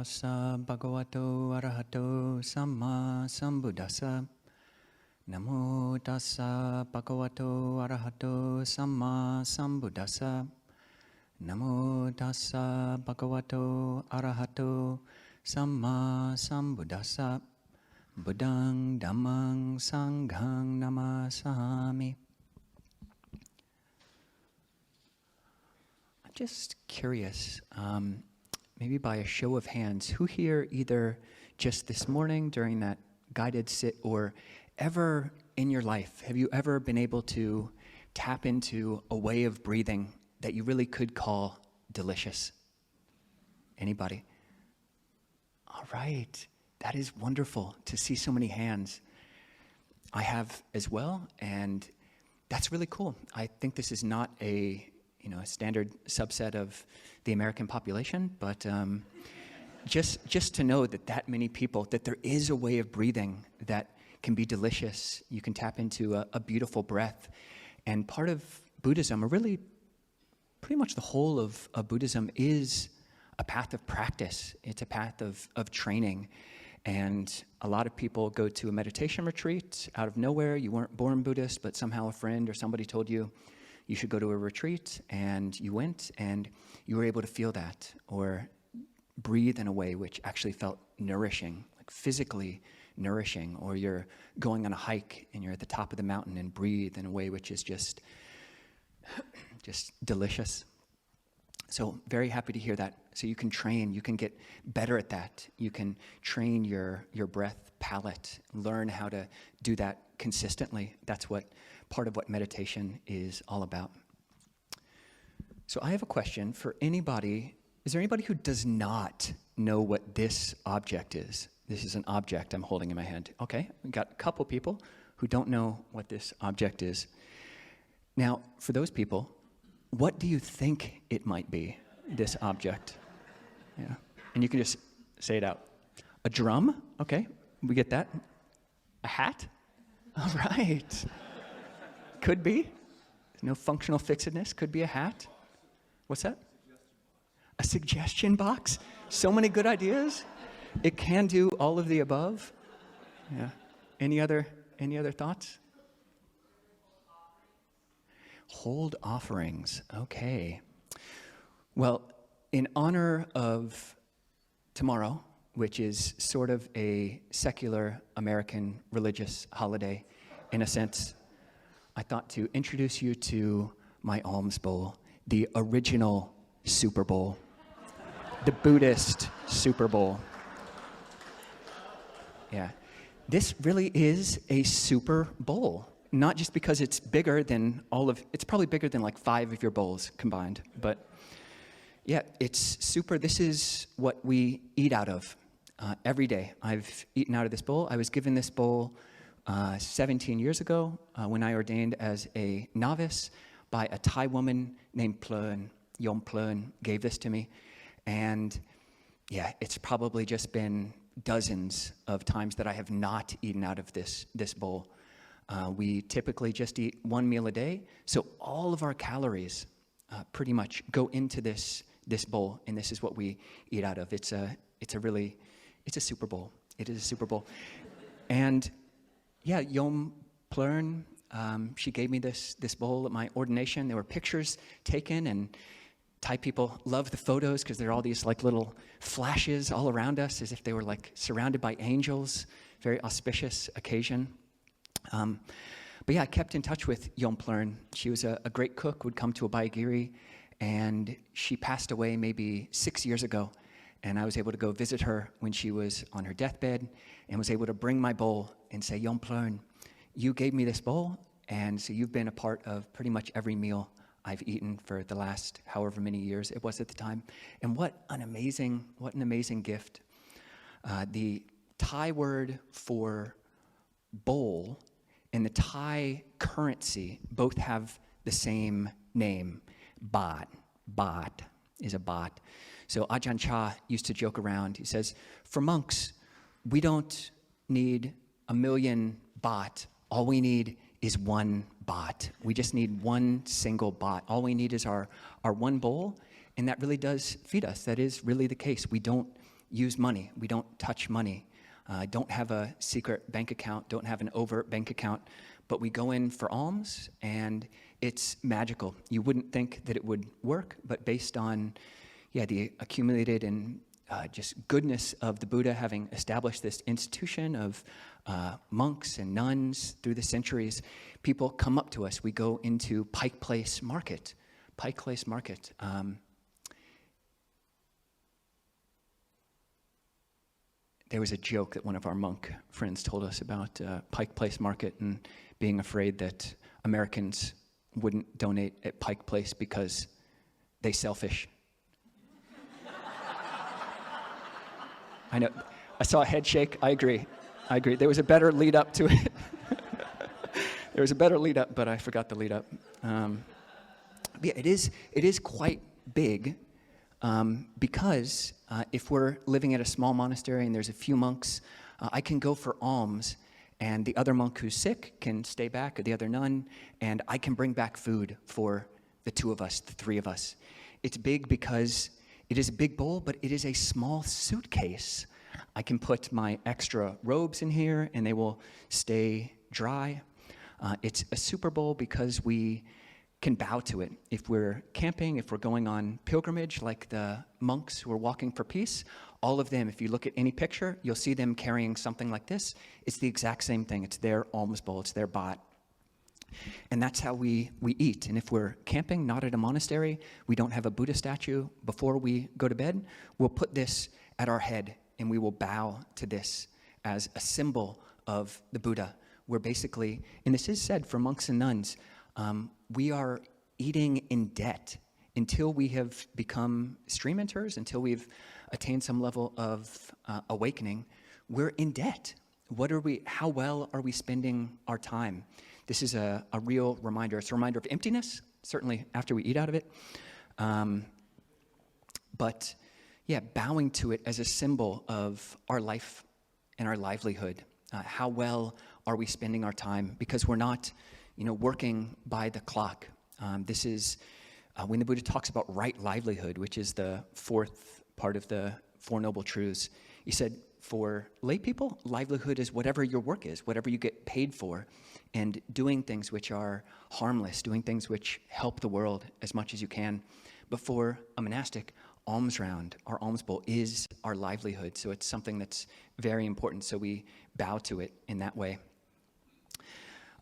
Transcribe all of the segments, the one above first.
tassa bhagavato arahato samma sambuddhassa. Namo tassa bhagavato arahato samma sambuddhassa. Namo tassa bhagavato arahato samma sambuddhassa. Buddhang dhammang sanghang namasami. I'm just curious, maybe by a show of hands, who here either just this morning during that guided sit or ever in your life, have you ever been able to tap into a way of breathing that you really could call delicious? Anybody? All right. That is wonderful to see so many hands. I have as well, and that's really cool. I think this is not a standard subset of the American population, but just to know that many people, that there is a way of breathing that can be delicious. You can tap into a beautiful breath. And part of Buddhism, or really pretty much the whole of Buddhism, is a path of practice. It's a path of training. And a lot of people go to a meditation retreat out of nowhere. You weren't born Buddhist, but somehow a friend or somebody told you you should go to a retreat, and you went, and you were able to feel that, or breathe in a way which actually felt nourishing, like physically nourishing, or you're going on a hike and you're at the top of the mountain and breathe in a way which is just delicious. So very happy to hear that. So you can train, you can get better at that. You can train your breath palette, learn how to do that consistently. That's what part of what meditation is all about. So I have a question for anybody. Is there anybody who does not know what this object is? This is an object I'm holding in my hand. Okay, we've got a couple people who don't know what this object is. Now, for those people, what do you think it might be, this object? Yeah, and you can just say it out. A drum? Okay, we get that. A hat? All right. Could be. No functional fixedness. Could be a hat. What's that? A suggestion box? So many good ideas. It can do all of the above. Yeah. Any other thoughts? Hold offerings. Okay. Well, in honor of tomorrow, which is sort of a secular American religious holiday, in a sense, I thought to introduce you to my alms bowl, the original Super Bowl, the Buddhist Super Bowl. Yeah, this really is a super bowl. Not just because it's bigger than it's probably bigger than like 5 of your bowls combined, but yeah, it's super. This is what we eat out of every day. I've eaten out of this bowl. I was given this bowl 17 years ago when I ordained as a novice by a Thai woman named Plern. Yom Plern gave this to me. And yeah, it's probably just been dozens of times that I have not eaten out of this bowl. We typically just eat 1 meal a day, so all of our calories pretty much go into this bowl, and this is what we eat out of. It's a Super Bowl. It is a Super Bowl. And yeah, Yom Plern, she gave me this bowl at my ordination. There were pictures taken, and Thai people love the photos because there are all these like little flashes all around us as if they were like surrounded by angels. Very auspicious occasion. But yeah, I kept in touch with Yom Plern. She was a great cook, would come to Abhayagiri, and she passed away maybe 6 years ago. And I was able to go visit her when she was on her deathbed and was able to bring my bowl and say, Yom Plern, you gave me this bowl, and so you've been a part of pretty much every meal I've eaten for the last however many years it was at the time. And what an amazing gift. The Thai word for bowl and the Thai currency both have the same name, baht. Baht is a baht. So Ajahn Chah used to joke around. He says, for monks, we don't need 1 million baht. All we need is 1 baht. We just need 1 single baht. All we need is our 1 bowl, and that really does feed us. That is really the case. We don't use money. We don't touch money. Don't have a secret bank account, don't have an overt bank account, but we go in for alms, and it's magical. You wouldn't think that it would work, but based on the accumulated and just goodness of the Buddha having established this institution of monks and nuns through the centuries, people come up to us. We go into Pike Place Market. There was a joke that one of our monk friends told us about Pike Place Market and being afraid that Americans wouldn't donate at Pike Place because they selfish. I know. I saw a head shake. I agree. There was a better lead up to it. There was a better lead up, but I forgot the lead up. It is quite big. Because if we're living at a small monastery and there's a few monks, I can go for alms, and the other monk who's sick can stay back, or the other nun, and I can bring back food for the two of us, the three of us. It's big because it is a big bowl, but it is a small suitcase. I can put my extra robes in here, and they will stay dry. It's a super bowl because we can bow to it. If we're camping, if we're going on pilgrimage, like the monks who are walking for peace, all of them, if you look at any picture, you'll see them carrying something like this. It's the exact same thing. It's their alms bowl. It's their bhat. And that's how we eat. And if we're camping, not at a monastery, we don't have a Buddha statue before we go to bed, we'll put this at our head, and we will bow to this as a symbol of the Buddha. We're basically, and this is said for monks and nuns, we are eating in debt until we have become stream enters, until we've attained some level of awakening. We're in debt. How well are we spending our time? This is a real reminder. It's a reminder of emptiness, certainly after we eat out of it. But bowing to it as a symbol of our life and our livelihood. How well are we spending our time? Because we're not working by the clock. This is when the Buddha talks about right livelihood, which is the fourth part of the Four Noble Truths. He said, for lay people, livelihood is whatever your work is, whatever you get paid for, and doing things which are harmless, doing things which help the world as much as you can. But for a monastic, alms round, our alms bowl, is our livelihood. So it's something that's very important. So we bow to it in that way.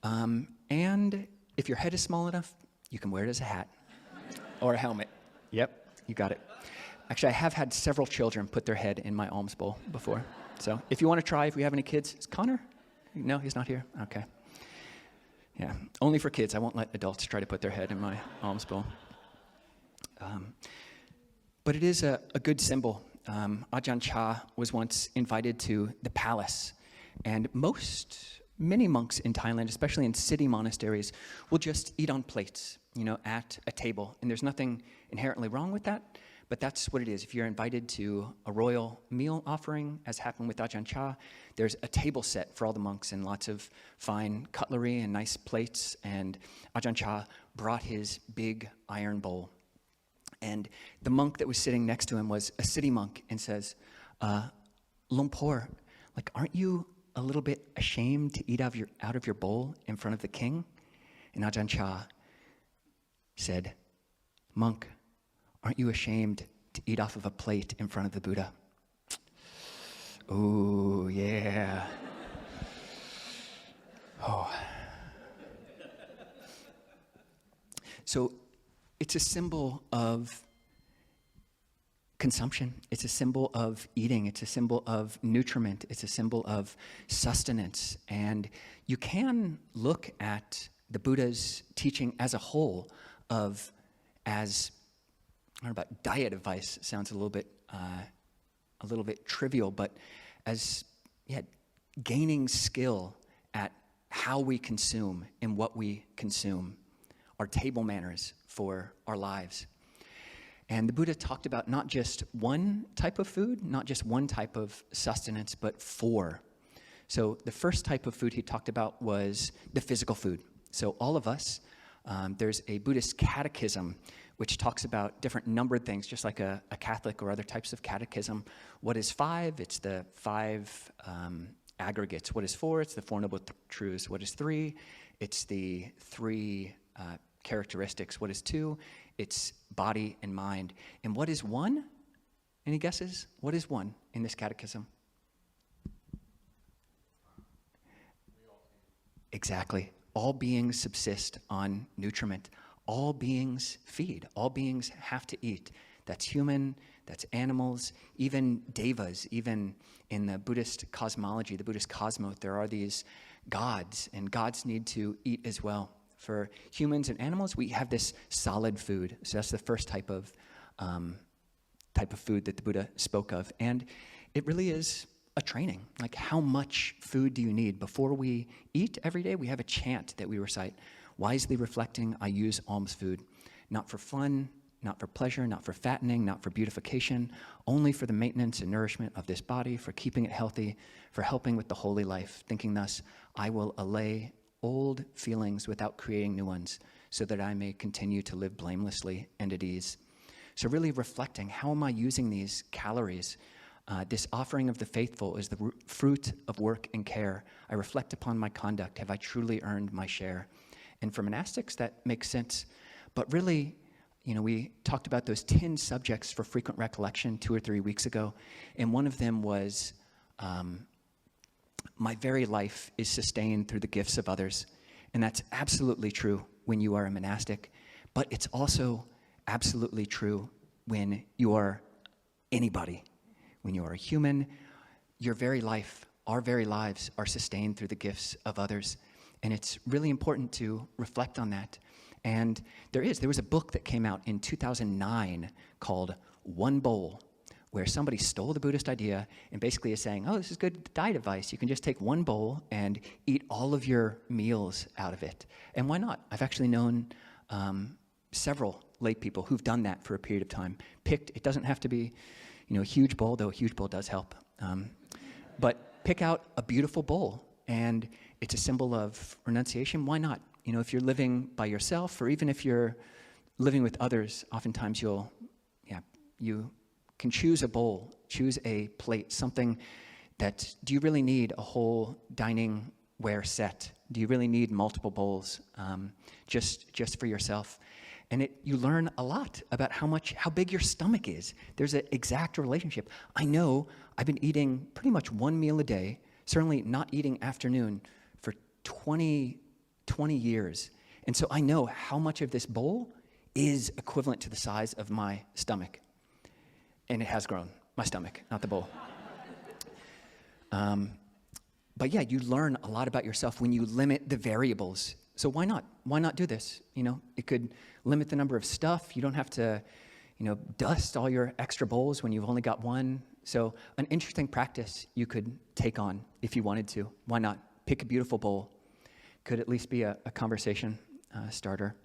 And if your head is small enough, you can wear it as a hat or a helmet. Yep, you got it. Actually, I have had several children put their head in my alms bowl before. So if you want to try, if we have any kids, is Connor? No, he's not here? Okay. Yeah, only for kids. I won't let adults try to put their head in my alms bowl. But it is a good symbol. Ajahn Chah was once invited to the palace, and many monks in Thailand, especially in city monasteries, will just eat on plates, at a table. And there's nothing inherently wrong with that, but that's what it is. If you're invited to a royal meal offering, as happened with Ajahn Chah, there's a table set for all the monks and lots of fine cutlery and nice plates. And Ajahn Chah brought his big iron bowl. And the monk that was sitting next to him was a city monk and says, Lumpur, aren't you a little bit ashamed to eat out of your bowl in front of the king? And Ajahn Chah said, monk, aren't you ashamed to eat off of a plate in front of the Buddha? Ooh, yeah. Oh. So it's a symbol of consumption. It's a symbol of eating. It's a symbol of nutriment. It's a symbol of sustenance. And you can look at the Buddha's teaching as a whole as, I don't know about diet advice, sounds a little bit trivial, but as gaining skill at how we consume and what we consume, our table manners for our lives. And the Buddha talked about not just one type of food, not just one type of sustenance, but four. So the first type of food he talked about was the physical food. So all of us, There's a Buddhist catechism which talks about different numbered things, just like a Catholic or other types of catechism. What is 5? It's the 5 aggregates. What is 4? It's the Four Noble Truths. What is 3? It's the 3 characteristics. What is 2? It's body and mind. And what is 1? Any guesses? What is 1 in this catechism? Exactly. All beings subsist on nutriment. All beings feed. All beings have to eat. That's human, that's animals, even devas, even in the Buddhist cosmology, the Buddhist cosmos, there are these gods, and gods need to eat as well. For humans and animals, we have this solid food. So that's the first type of food that the Buddha spoke of. And it really is a training. Like, how much food do you need? Before we eat every day, we have a chant that we recite. Wisely reflecting, I use alms food. Not for fun, not for pleasure, not for fattening, not for beautification, only for the maintenance and nourishment of this body, for keeping it healthy, for helping with the holy life. Thinking thus, I will allay old feelings without creating new ones, so that I may continue to live blamelessly and at ease. So really reflecting, how am I using these calories? This offering of the faithful is the fruit of work and care. I reflect upon my conduct. Have I truly earned my share? And for monastics, that makes sense. But really, we talked about those 10 subjects for frequent recollection 2 or 3 weeks ago. And one of them was, my very life is sustained through the gifts of others. And that's absolutely true when you are a monastic. But it's also absolutely true when you are anybody. When you are a human, your very life, our very lives are sustained through the gifts of others. And it's really important to reflect on that. And there was a book that came out in 2009 called One Bowl, where somebody stole the Buddhist idea and basically is saying, oh, this is good diet advice. You can just take one bowl and eat all of your meals out of it. And why not? I've actually known several lay people who've done that for a period of time. It doesn't have to be a huge bowl, though a huge bowl does help. But pick out a beautiful bowl, and it's a symbol of renunciation. Why not? If you're living by yourself, or even if you're living with others, oftentimes you can choose a bowl, choose a plate, something that, do you really need a whole dining ware set? Do you really need multiple bowls just for yourself? And you learn a lot about how big your stomach is. There's an exact relationship. I know I've been eating pretty much one meal a day, certainly not eating afternoon, for 20 years. And so I know how much of this bowl is equivalent to the size of my stomach. And it has grown, my stomach, not the bowl. But yeah, you learn a lot about yourself when you limit the variables. So why not? Why not do this? It could limit the number of stuff. You don't have to, dust all your extra bowls when you've only got one. So an interesting practice you could take on if you wanted to. Why not? Pick a beautiful bowl. Could at least be a conversation starter.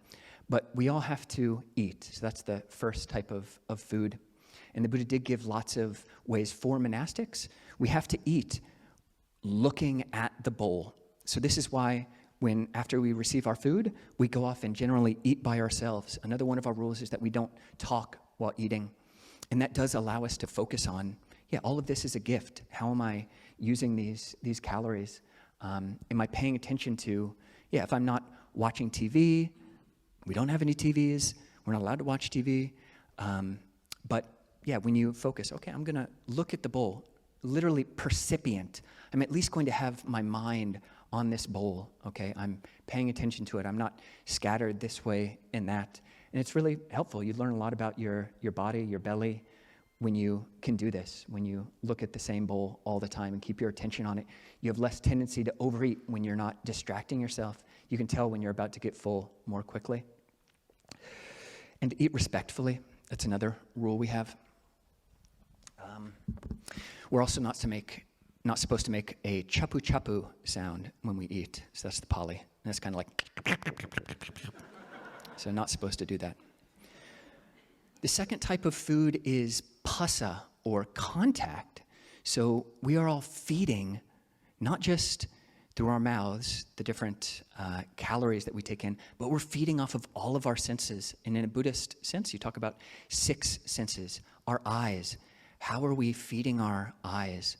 But we all have to eat. So that's the first type of food. And the Buddha did give lots of ways for monastics. We have to eat looking at the bowl. So this is why after we receive our food, we go off and generally eat by ourselves. Another one of our rules is that we don't talk while eating. And that does allow us to focus on, all of this is a gift. How am I using these calories? Am I paying attention to, if I'm not watching TV, we don't have any TVs, we're not allowed to watch TV. But when you focus, I'm going to look at the bowl, literally percipient. I'm at least going to have my mind on this bowl, okay? I'm paying attention to it. I'm not scattered this way and that. And it's really helpful. You learn a lot about your body, your belly, when you can do this, when you look at the same bowl all the time and keep your attention on it. You have less tendency to overeat when you're not distracting yourself. You can tell when you're about to get full more quickly. And eat respectfully. That's another rule we have. We're also not supposed to make a chapu-chapu sound when we eat. So that's the Pali. And it's kind of like, so not supposed to do that. The second type of food is phassa, or contact. So we are all feeding not just through our mouths, the different calories that we take in, but we're feeding off of all of our senses. And in a Buddhist sense, you talk about 6 senses. Our eyes. How are we feeding our eyes?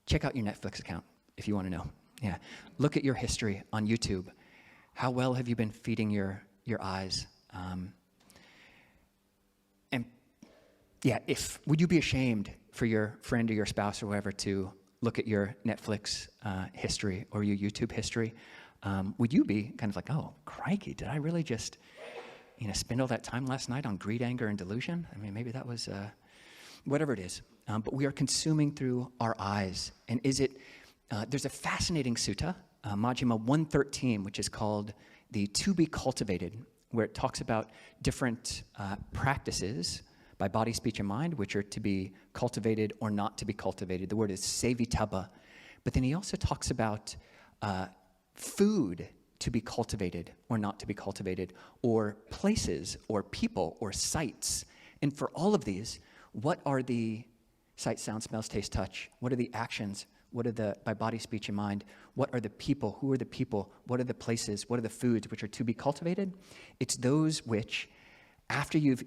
Check out your Netflix account if you want to know. Yeah. Look at your history on YouTube. How well have you been feeding your eyes? And yeah, would you be ashamed for your friend or your spouse or whoever to look at your Netflix history or your YouTube history? Would you be kind of like, oh, crikey, did I really just spend all that time last night on greed, anger, and delusion? I mean, maybe that was whatever it is. But we are consuming through our eyes. And there's a fascinating sutta, Majjhima 113, which is called the To Be Cultivated, where it talks about different practices by body, speech, and mind, which are to be cultivated or not to be cultivated. The word is sevitaba. But then he also talks about food to be cultivated or not to be cultivated, or places or people or sights. And for all of these, what are the sight, sound, smells, taste, touch? What are the actions? What are by body, speech, and mind? What are the people? Who are the people? What are the places? What are the foods which are to be cultivated? It's those which, after you've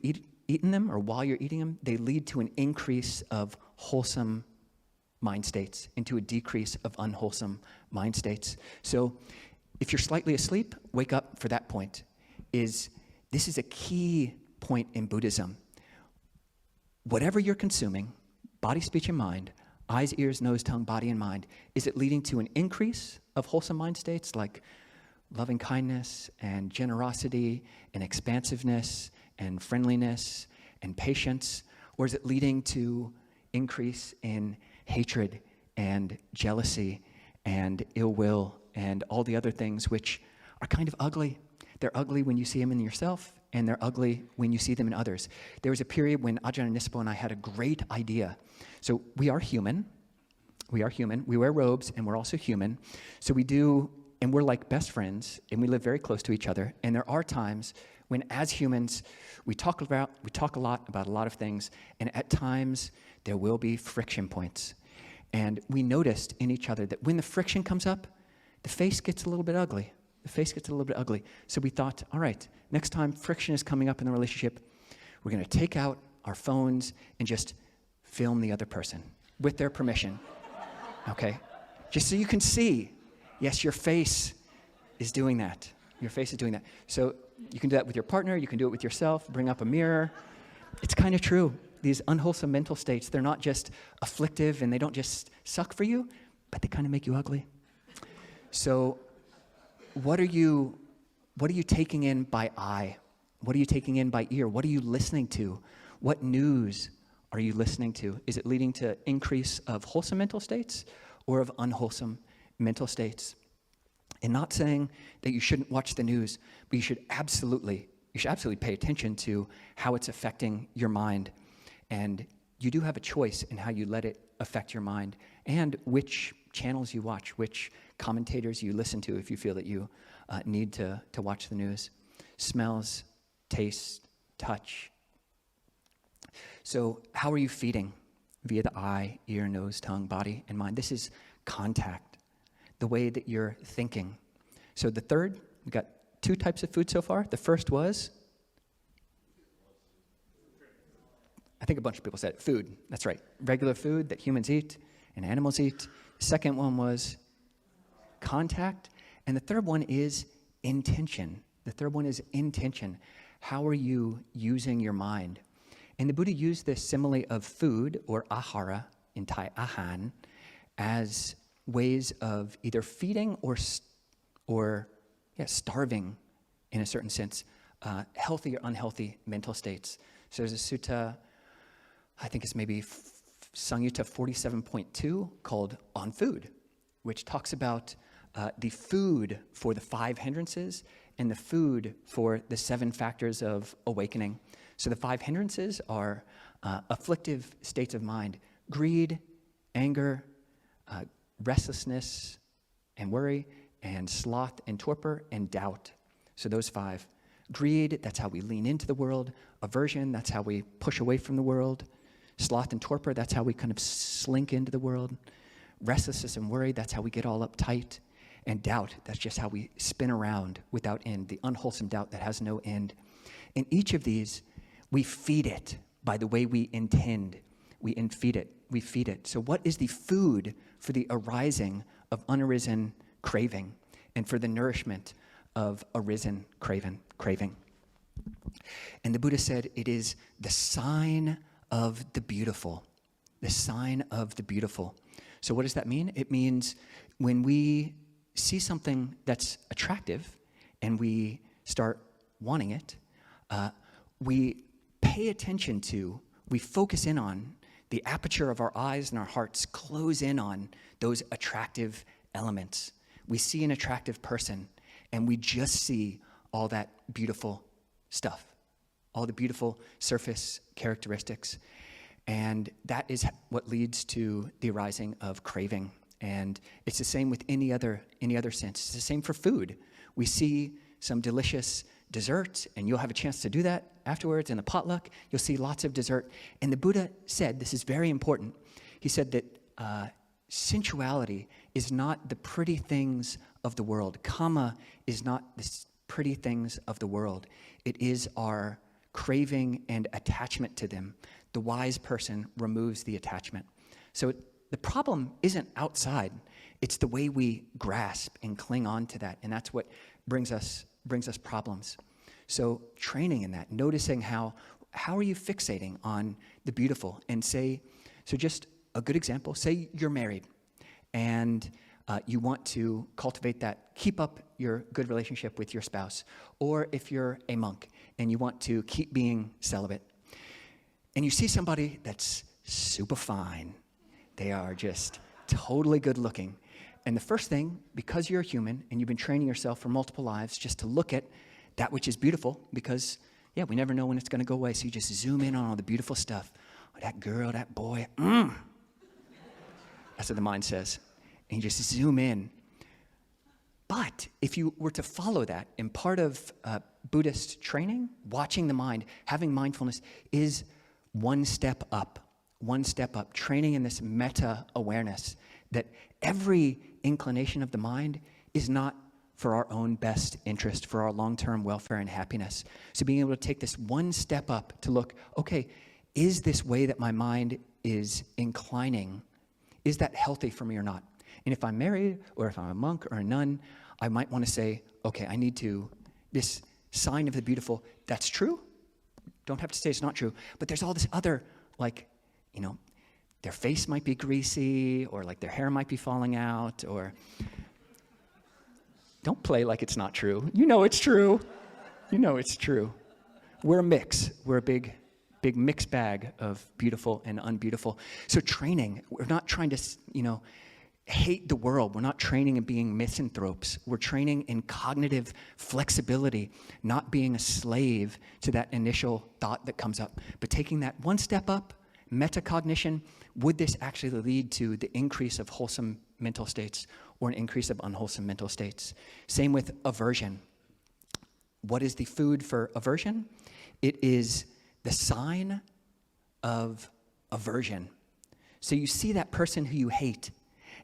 eaten them or while you're eating them, they lead to an increase of wholesome mind states into a decrease of unwholesome mind states. So if you're slightly asleep, wake up for that point. This is a key point in Buddhism. Whatever you're consuming, body, speech, and mind, eyes, ears, nose, tongue, body, and mind, is it leading to an increase of wholesome mind states like loving kindness and generosity and expansiveness and friendliness and patience? Or is it leading to increase in hatred and jealousy and ill will and all the other things which are kind of ugly? They're ugly when you see them in yourself, and they're ugly when you see them in others. There was a period when Ajahn and Nispo and I had a great idea. So we are human. We are human. We wear robes, and we're also human. So and we're like best friends, and we live very close to each other. And there are times when, as humans, we talk a lot about a lot of things, and at times there will be friction points. And we noticed in each other that when the friction comes up, the face gets a little bit ugly. The face gets a little bit ugly. So we thought, all right, next time friction is coming up in the relationship, we're going to take out our phones and just film the other person with their permission. Okay? Just so you can see, yes, your face is doing that. Your face is doing that. So you can do that with your partner. You can do it with yourself. Bring up a mirror. It's kind of true. These unwholesome mental states, they're not just afflictive and they don't just suck for you, but they kind of make you ugly. So what are you taking in by eye? What are you taking in by ear? What are you listening to? What news are you listening to? Is it leading to increase of wholesome mental states or of unwholesome mental states? And not saying that you shouldn't watch the news, but you should absolutely pay attention to how it's affecting your mind. And you do have a choice in how you let it affect your mind and which channels you watch, which commentators you listen to if you feel that you need to watch the news. Smells, taste, touch. So how are you feeding? Via the eye, ear, nose, tongue, body, and mind. This is contact, the way that you're thinking. So the third, we got 2 types of food so far. The first was, I think a bunch of people said food. That's right. Regular food that humans eat and animals eat. The second one was contact. And the third one is intention. The third one is intention. How are you using your mind? And the Buddha used this simile of food, or ahara, in Thai, Ajahn, as ways of either feeding or starving, in a certain sense, healthy or unhealthy mental states. So there's a sutta, I think it's maybe Samyutta 47.2, called On Food, which talks about the food for the 5 hindrances and the food for the 7 factors of awakening. So the 5 hindrances are afflictive states of mind: greed, anger, restlessness and worry, and sloth and torpor, and doubt. So those 5. Greed, that's how we lean into the world. Aversion, that's how we push away from the world. Sloth and torpor, that's how we kind of slink into the world. Restlessness and worry, that's how we get all uptight. And doubt, that's just how we spin around without end, the unwholesome doubt that has no end. In each of these, we feed it by the way we intend. We feed it. So what is the food for the arising of unarisen craving and for the nourishment of arisen craving? And the Buddha said it is the sign of the beautiful. The sign of the beautiful. So what does that mean? It means when we see something that's attractive and we start wanting it, we pay attention to, we focus in on the aperture of our eyes and our hearts, close in on those attractive elements. We see an attractive person and we just see all that beautiful stuff, all the beautiful surface characteristics. And that is what leads to the arising of craving. And it's the same with any other sense. It's the same for food. We see some delicious dessert, and you'll have a chance to do that afterwards in the potluck. You'll see lots of dessert. And the Buddha said, this is very important, he said that sensuality is not the pretty things of the world. Kama is not the pretty things of the world. It is our craving and attachment to them. The wise person removes the attachment. So the problem isn't outside. It's the way we grasp and cling on to that. And that's what brings us problems. So training in that, noticing how are you fixating on the beautiful? And so just a good example, say you're married and you want to cultivate that, keep up your good relationship with your spouse. Or if you're a monk and you want to keep being celibate, and you see somebody that's super fine. They are just totally good looking. And the first thing, because you're a human and you've been training yourself for multiple lives just to look at that which is beautiful, because, yeah, we never know when it's going to go away. So you just zoom in on all the beautiful stuff. Oh, that girl, that boy, That's what the mind says. And you just zoom in. But if you were to follow that, and part of Buddhist training, watching the mind, having mindfulness, is one step up, training in this meta-awareness that every inclination of the mind is not for our own best interest, for our long-term welfare and happiness. So being able to take this one step up to look, okay, is this way that my mind is inclining, is that healthy for me or not? And if I'm married, or if I'm a monk or a nun, I might want to say, okay, I need to, this sign of the beautiful, that's true. Don't have to say it's not true, but there's all this other, their face might be greasy, or like their hair might be falling out, or don't play like it's not true. You know it's true. You know it's true. We're a mix. We're a big mixed bag of beautiful and unbeautiful. So training, we're not trying to, hate the world. We're not training in being misanthropes. We're training in cognitive flexibility, not being a slave to that initial thought that comes up, but taking that one step up, metacognition. Would this actually lead to the increase of wholesome mental states or an increase of unwholesome mental states? Same with aversion. What is the food for aversion? It is the sign of aversion. So you see that person who you hate,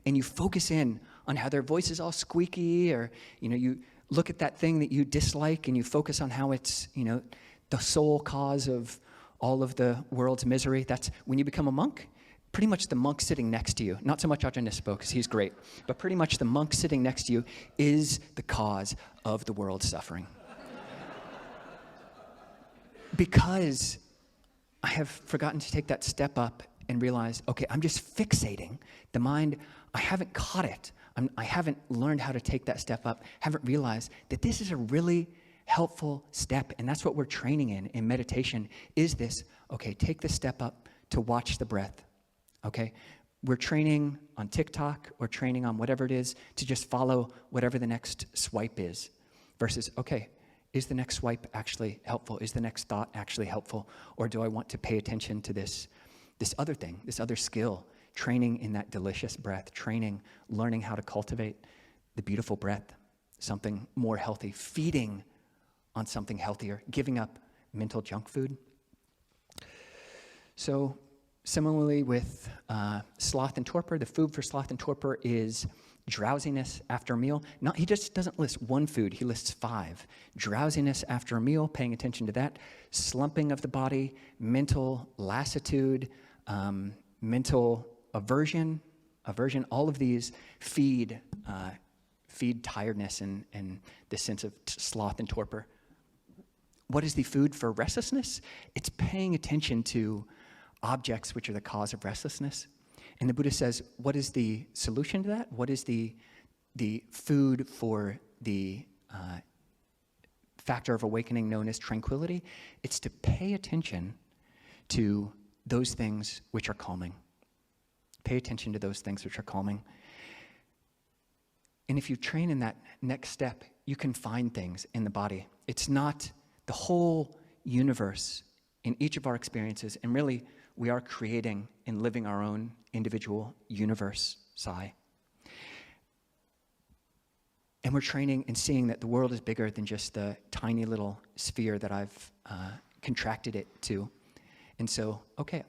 and you focus in on how their voice is all squeaky, or, you look at that thing that you dislike and you focus on how it's, the sole cause of all of the world's misery. That's when you become a monk, pretty much the monk sitting next to you, not so much Ajahn, because he's great, but pretty much the monk sitting next to you is the cause of the world's suffering. Because I have forgotten to take that step up and realize, okay, I'm just fixating the mind. I haven't caught it. I haven't learned how to take that step up, haven't realized that this is a really helpful step, and that's what we're training in meditation, is this, okay, take the step up to watch the breath, okay? We're training on TikTok or training on whatever it is to just follow whatever the next swipe is versus, okay, is the next swipe actually helpful? Is the next thought actually helpful? Or do I want to pay attention to this other thing, this other skill, training in that delicious breath, learning how to cultivate the beautiful breath, something more healthy, feeding on something healthier, giving up mental junk food. So Similarly with sloth and torpor, the food for sloth and torpor is drowsiness after a meal. He just doesn't list one food, he lists 5. Drowsiness after a meal, paying attention to that. Slumping of the body, mental lassitude, mental aversion, all of these feed tiredness and this sense of sloth and torpor. What is the food for restlessness? It's paying attention to objects which are the cause of restlessness. And the Buddha says, what is the solution to that? What is the food for the factor of awakening known as tranquility? It's to pay attention to those things which are calming. Pay attention to those things which are calming. And if you train in that next step, you can find things in the body. It's not the whole universe in each of our experiences, and really we are creating and living our own individual universe, Sai. And we're training and seeing that the world is bigger than just the tiny little sphere that I've contracted it to. And so, okay,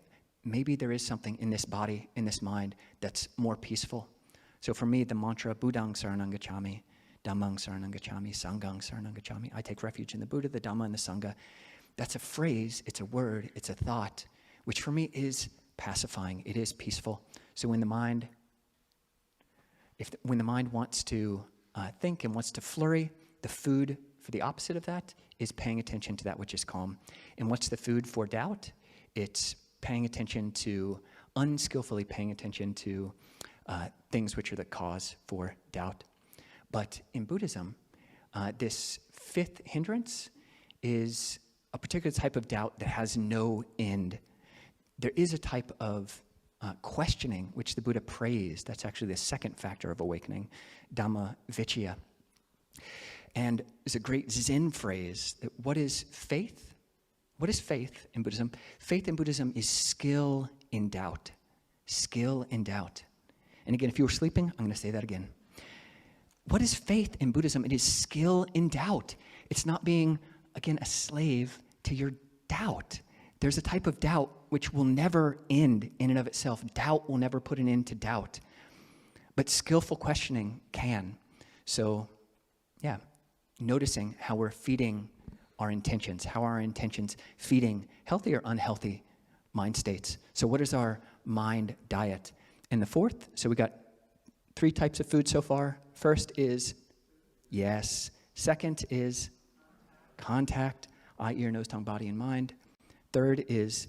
maybe there is something in this body, in this mind, that's more peaceful. So for me, the mantra, Buddhang Saranang Gacchami, Dhammang Saranang Gacchami, Sanghang Saranang Gacchami. I take refuge in the Buddha, the Dhamma, and the Sangha. That's a phrase, it's a word, it's a thought, which for me is pacifying. It is peaceful. So when the mind wants to think and wants to flurry, the food for the opposite of that is paying attention to that which is calm. And what's the food for doubt? It's paying attention to, unskillfully paying attention to things which are the cause for doubt. But in Buddhism, this 5th hindrance is a particular type of doubt that has no end. There is a type of questioning which the Buddha praised. That's actually the 2nd factor of awakening, Dhamma Vicaya. And there's a great Zen phrase that what is faith? What is faith in Buddhism? Faith in Buddhism is skill in doubt. Skill in doubt. And again, if you were sleeping, I'm going to say that again. What is faith in Buddhism? It is skill in doubt. It's not being, again, a slave to your doubt. There's a type of doubt which will never end in and of itself. Doubt will never put an end to doubt. But skillful questioning can. So, yeah, noticing how we're feeding our intentions, how our intentions feeding healthy or unhealthy mind states. So what is our mind diet? And the 4th, so we got 3 types of food so far. First is yes. 2nd is contact, eye, ear, nose, tongue, body, and mind. 3rd is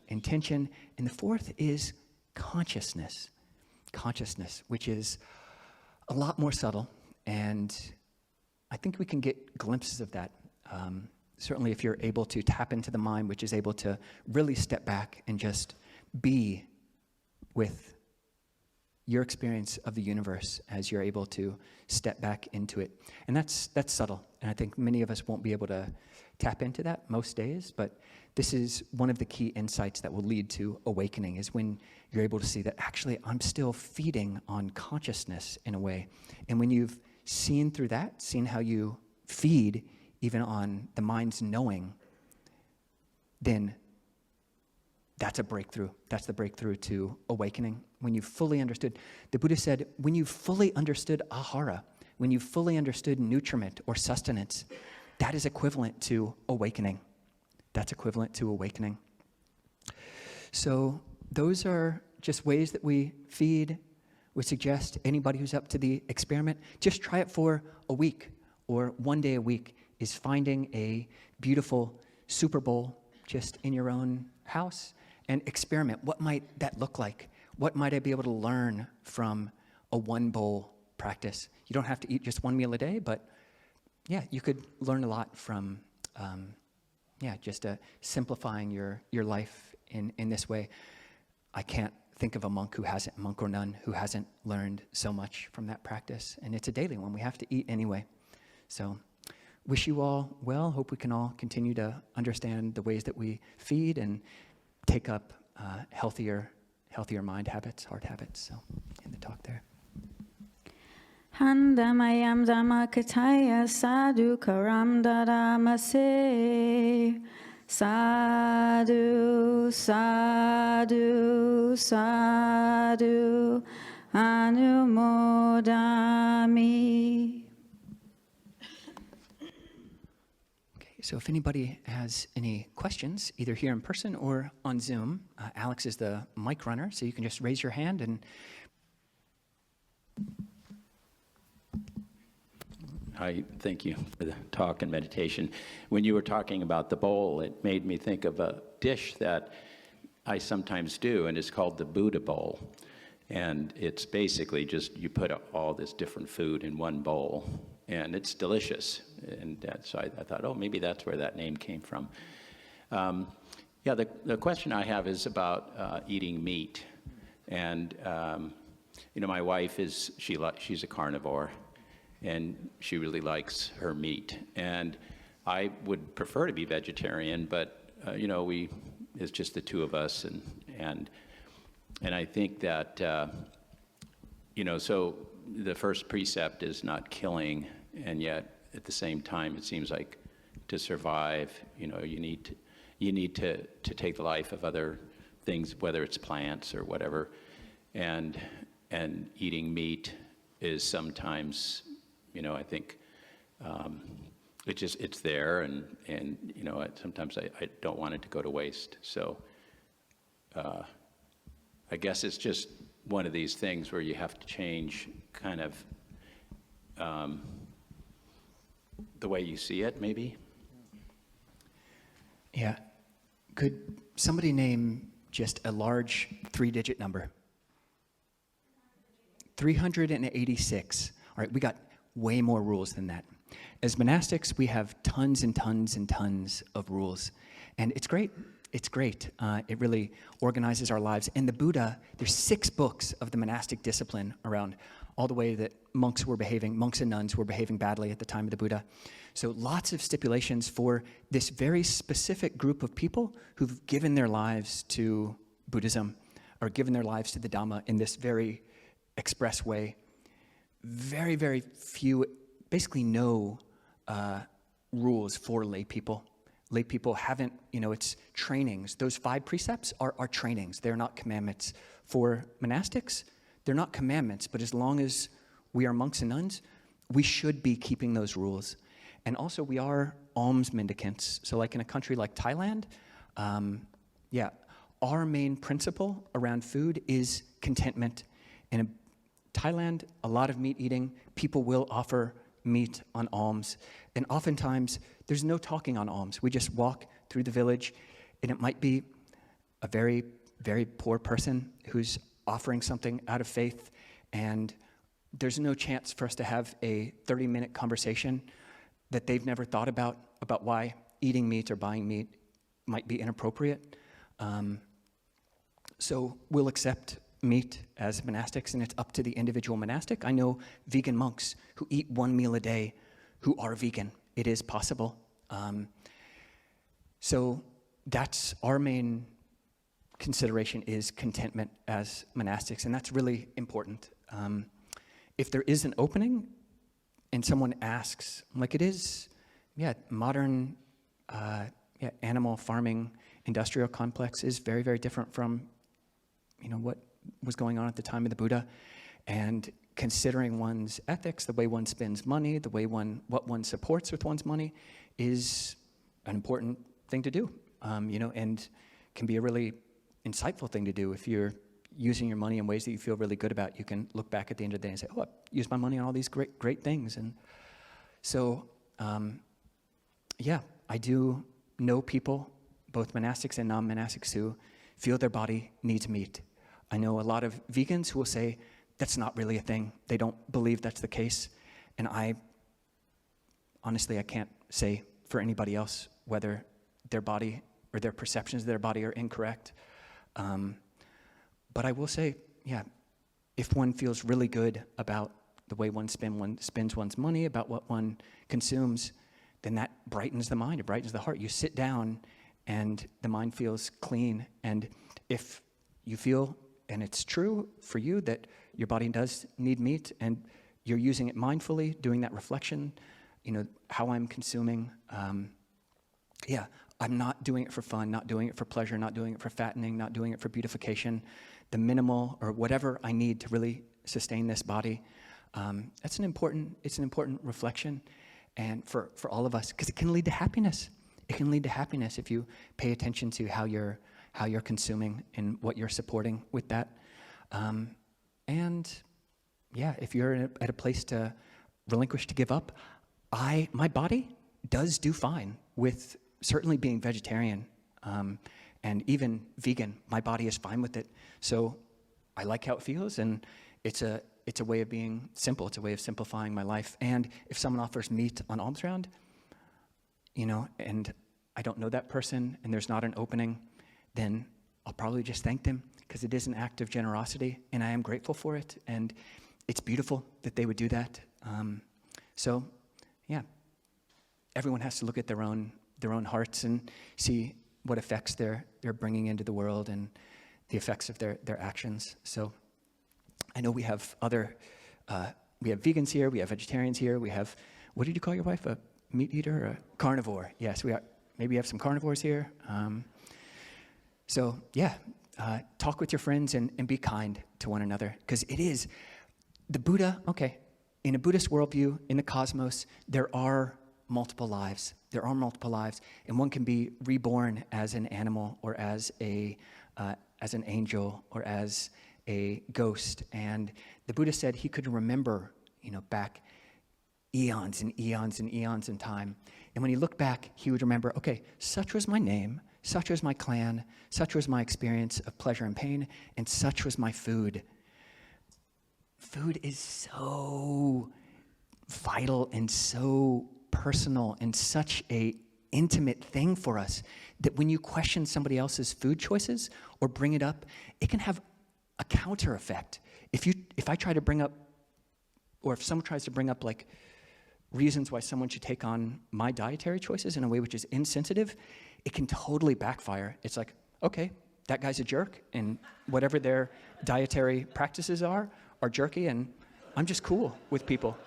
intention. And the 4th is consciousness. Consciousness, which is a lot more subtle. And I think we can get glimpses of that. Certainly if you're able to tap into the mind, which is able to really step back and just be with your experience of the universe as you're able to step back into it. And that's subtle. And I think many of us won't be able to tap into that most days, but this is one of the key insights that will lead to awakening, is when you're able to see that actually I'm still feeding on consciousness in a way. And when you've seen through that, seen how you feed even on the mind's knowing, then that's a breakthrough. That's the breakthrough to awakening. When you've fully understood, the Buddha said, when you've fully understood ahara, when you've fully understood nutriment or sustenance, that is equivalent to awakening. That's equivalent to awakening. So those are just ways that we feed. We suggest anybody who's up to the experiment, just try it for a week or one day a week, is finding a beautiful super bowl just in your own house and experiment. What might that look like? What might I be able to learn from a 1 bowl practice? You don't have to eat just 1 meal a day, but yeah, you could learn a lot from just simplifying your life in this way. I can't think of a monk or nun who hasn't learned so much from that practice. And it's a daily one. We have to eat anyway. So wish you all well. Hope we can all continue to understand the ways that we feed and take up healthier mind habits, heart habits. So in the talk there. Handamayam Dhammakataya Sadhu Karam Daramase Sadhu, sadhu, sadhu, anumodami. Okay, so if anybody has any questions, either here in person or on Zoom, Alex is the mic runner, so you can just raise your hand and... Hi, thank you for the talk and meditation. When you were talking about the bowl, it made me think of a dish that I sometimes do, and it's called the Buddha bowl. And it's basically just you put all this different food in one bowl, and it's delicious. And so I thought, oh, maybe that's where that name came from. Yeah, the question I have is about eating meat. And, you know, my wife she's a carnivore. And she really likes her meat. And I would prefer to be vegetarian, but you know, it's just the two of us, and I think that you know, so the first precept is not killing, and yet at the same time, it seems like to survive, you know, you need to take the life of other things, whether it's plants or whatever, and eating meat is sometimes, you know, I think it's there, and you know, sometimes I don't want it to go to waste. So I guess it's just one of these things where you have to change kind of the way you see it, maybe. Yeah. Could somebody name just a large 3-digit number? 386. All right, we got way more rules than that. As monastics, we have tons and tons and tons of rules. And it's great. It's great. It really organizes our lives. And the Buddha, there's 6 books of the monastic discipline around all the way that monks and nuns were behaving badly at the time of the Buddha. So lots of stipulations for this very specific group of people who've given their lives to Buddhism or given their lives to the Dhamma in this very express way. Very, very few, basically no rules for lay people. Lay people haven't, you know, it's trainings. Those 5 precepts are trainings. They're not commandments. For monastics, they're not commandments, but as long as we are monks and nuns, we should be keeping those rules. And also we are alms mendicants. So like in a country like Thailand, our main principle around food is contentment. In Thailand, a lot of meat eating, people will offer meat on alms. And oftentimes, there's no talking on alms. We just walk through the village, and it might be a very, very poor person who's offering something out of faith, and there's no chance for us to have a 30-minute conversation that they've never thought about why eating meat or buying meat might be inappropriate. So we'll accept meat as monastics, and it's up to the individual monastic. I know vegan monks who eat 1 meal a day who are vegan. It is possible. So that's our main consideration, is contentment as monastics, and that's really important. If there is an opening and someone asks, like it is, modern animal farming industrial complex is very, very different from, you know, what was going on at the time of the Buddha, and considering one's ethics, the way one spends money, what one supports with one's money, is an important thing to do, you know, and can be a really insightful thing to do. If you're using your money in ways that you feel really good about, you can look back at the end of the day and say, oh, I used my money on all these great things. And so, I do know people, both monastics and non-monastics, who feel their body needs meat. I know a lot of vegans who will say that's not really a thing. They don't believe that's the case. And honestly, I can't say for anybody else whether their body or their perceptions of their body are incorrect. But I will say, if one feels really good about the way one spends one's money, about what one consumes, then that brightens the mind, it brightens the heart. You sit down and the mind feels clean. And if you feel, and it's true for you, that your body does need meat and you're using it mindfully, doing that reflection, you know, how I'm consuming, I'm not doing it for fun, not doing it for pleasure, not doing it for fattening, not doing it for beautification. The minimal or whatever I need to really sustain this body. It's an important reflection, and for all of us, because it can lead to happiness. It can lead to happiness if you pay attention to how you're consuming and what you're supporting with that. And yeah, if you're at a place to relinquish, to give up, my body does do fine with certainly being vegetarian and even vegan. My body is fine with it. So I like how it feels, and it's a way of being simple. It's a way of simplifying my life. And if someone offers meat on alms round, and I don't know that person, and there's not an opening, then I'll probably just thank them, because it is an act of generosity, and I am grateful for it. And it's beautiful that they would do that. So, yeah, everyone has to look at their own hearts and see what effects they're bringing into the world and the effects of their actions. So, I know we have we have vegans here, we have vegetarians here, we have, what did you call your wife, a meat eater or a carnivore? Yes, maybe you have some carnivores here. So, yeah, talk with your friends and be kind to one another, because it is, the Buddha, in a Buddhist worldview, in the cosmos, there are multiple lives. There are multiple lives, and one can be reborn as an animal or as an angel or as a ghost. And the Buddha said he could remember, back eons and eons and eons in time. And when he looked back, he would remember, such was my name, such was my clan, such was my experience of pleasure and pain, and such was my food. Food is so vital and so personal and such a intimate thing for us that when you question somebody else's food choices or bring it up, it can have a counter effect. If I try to bring up, or if someone tries to bring up like reasons why someone should take on my dietary choices in a way which is insensitive, it can totally backfire. It's like, okay, that guy's a jerk, and whatever their dietary practices are jerky, and I'm just cool with people,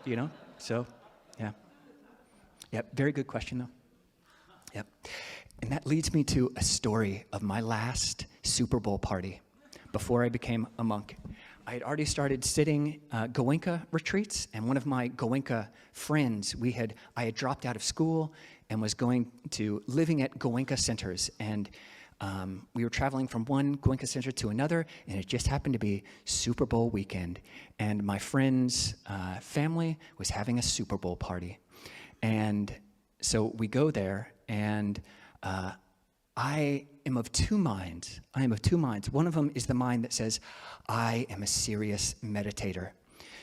So, yeah. Yep, very good question, though. Yep. And that leads me to a story of my last Super Bowl party before I became a monk. I had already started sitting Goenka retreats, and one of my Goenka friends, I had dropped out of school and was going to living at Goenka centers, and we were traveling from one Goenka center to another, and it just happened to be Super Bowl weekend, and my friend's family was having a Super Bowl party. And so we go there, and I am of two minds. One of them is the mind that says, I am a serious meditator.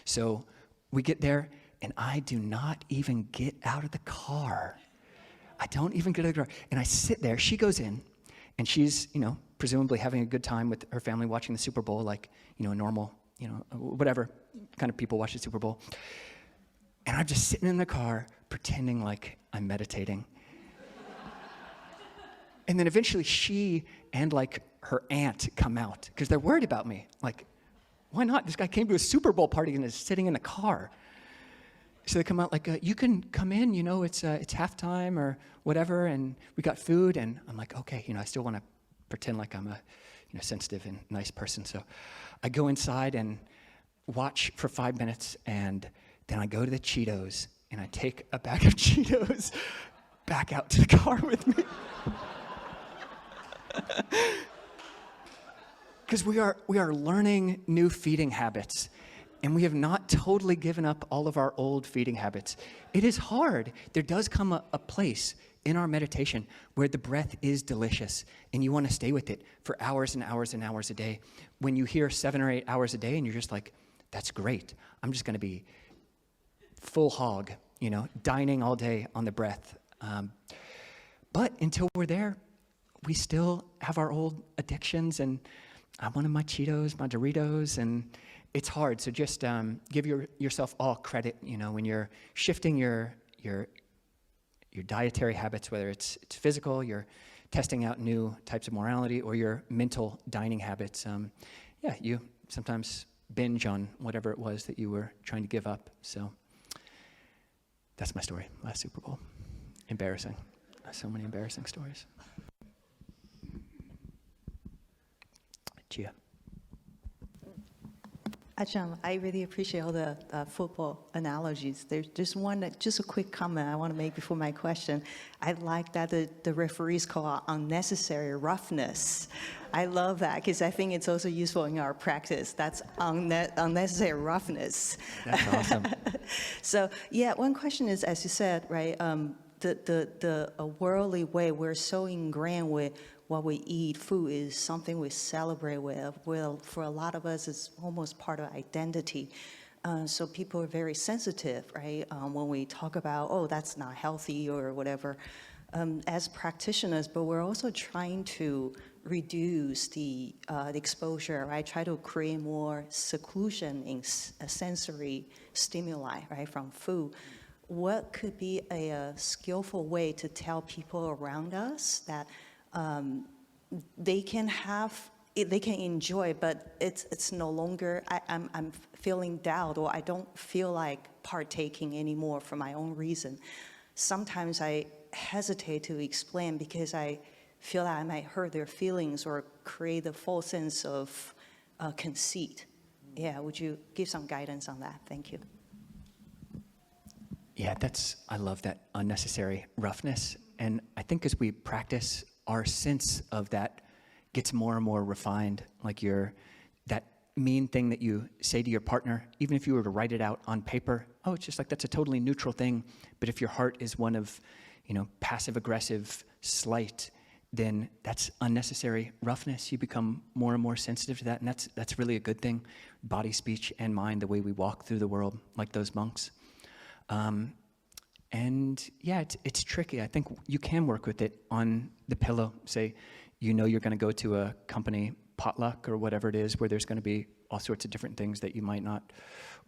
So we get there, and I do not even get out of the car. I don't even get out of the car. And I sit there. She goes in, and she's, presumably having a good time with her family watching the Super Bowl, like, a normal, whatever kind of people watch the Super Bowl. And I'm just sitting in the car pretending like I'm meditating. And then eventually she and like her aunt come out because they're worried about me. Like, why not? This guy came to a Super Bowl party and is sitting in the car. So they come out like, you can come in, it's halftime or whatever, and we got food. And I'm like, okay, I still want to pretend like I'm a sensitive and nice person. So I go inside and watch for 5 minutes, and then I go to the Cheetos, and I take a bag of Cheetos back out to the car with me. Because we are learning new feeding habits, and we have not totally given up all of our old feeding habits. It is hard. There does come a place in our meditation where the breath is delicious, and you want to stay with it for hours and hours and hours a day. When you hear 7 or 8 hours a day, and you're just like, that's great. I'm just going to be full hog, dining all day on the breath. But until we're there, we still have our old addictions, and I wanted my Cheetos, my Doritos, and it's hard. So just give yourself all credit, when you're shifting your dietary habits, whether it's physical, you're testing out new types of morality, or your mental dining habits. You sometimes binge on whatever it was that you were trying to give up. So that's my story, last Super Bowl. Embarrassing. So many embarrassing stories. Gia. Ajahn, I really appreciate all the football analogies. There's just just a quick comment I want to make before my question. I like that the referees call it unnecessary roughness. I love that because I think it's also useful in our practice. That's unnecessary roughness. That's awesome. So yeah, one question is, as you said, right, a worldly way, we're so ingrained with what we eat. Food is something we celebrate with. Well, for a lot of us, it's almost part of identity. So people are very sensitive, right? When we talk about, oh, that's not healthy or whatever, as practitioners, but we're also trying to reduce the exposure, right? Try to create more seclusion in sensory stimuli, right, from food. What could be a skillful way to tell people around us that they can enjoy, but it's no longer, I'm feeling doubt, or I don't feel like partaking anymore for my own reason. Sometimes I hesitate to explain because I feel that I might hurt their feelings or create a false sense of conceit. Yeah, would you give some guidance on that? Thank you. Yeah, I love that unnecessary roughness. And I think as we practice, our sense of that gets more and more refined. Like that mean thing that you say to your partner, even if you were to write it out on paper, oh, it's just like that's a totally neutral thing. But if your heart is one of, passive aggressive slight, then that's unnecessary roughness. You become more and more sensitive to that, and that's really a good thing. Body, speech, and mind, the way we walk through the world, like those monks. And yeah, it's tricky. I think you can work with it on the pillow. Say, you're going to go to a company potluck or whatever it is, where there's going to be all sorts of different things that you might not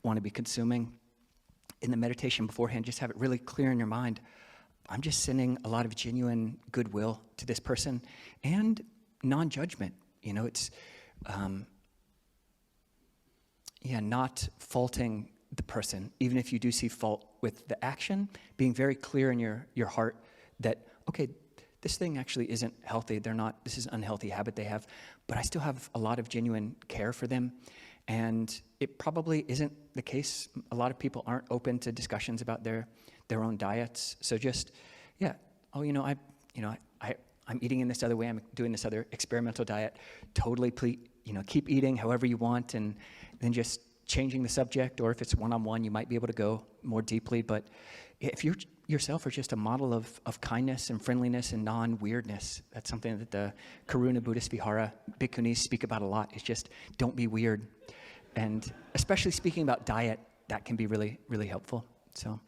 want to be consuming. In the meditation beforehand, just have it really clear in your mind. I'm just sending a lot of genuine goodwill to this person and non-judgment. It's not faulting the person, even if you do see fault with the action, being very clear in your heart that, okay, this thing actually isn't healthy. This is an unhealthy habit they have, but I still have a lot of genuine care for them. And it probably isn't the case. A lot of people aren't open to discussions about their own diets. So just, I'm eating in this other way. I'm doing this other experimental diet. Totally, keep eating however you want, and then just changing the subject, or if it's one-on-one, you might be able to go more deeply. But if you yourself are just a model of kindness and friendliness and non-weirdness, that's something that the Karuna Buddhist Vihara bhikkhunis speak about a lot. It's just don't be weird. And especially speaking about diet, that can be really, really helpful. So.